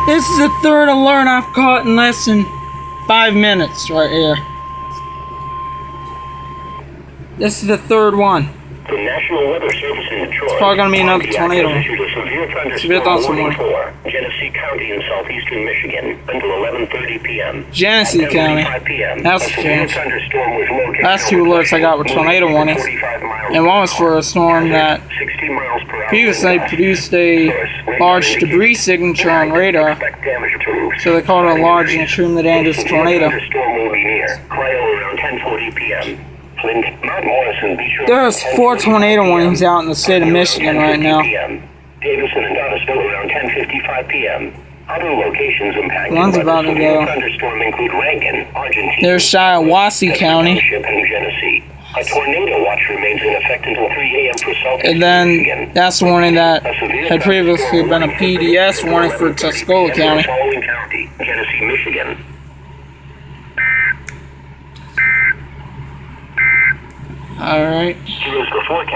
This is the third alert I've caught in less than 5 minutes right here. This is the third one. The National Weather Service in Detroit. It's probably going to be another tornado. Severe thunderstorm for Genesee County in southeastern Michigan until 11:30 p.m. Genesee County. That's strange. Last two alerts I got were tornado warnings. And one was for a storm that previously produced a large debris signature on radar. So they called it a large and extremely dangerous tornado. CLIO around 10:40 p.m. FLINT, Mount Morris and BEECHER. There's 4 tornado warnings out in the state of Michigan right now. DAVISON and Thunderstorm around 10:55 p.m. Other locations impacted One's about to go. Thunderstorm include RANKIN, Argentine. There's Shiawassee County. TOWNSHIP and GENESEE. A tornado watch remains in effect until 3 a.m. for southeastern And then Michigan. that's the warning that had previously been a PDS warning for Tuscola County. Following county, Genesee, Michigan. Alright. Here's the forecast.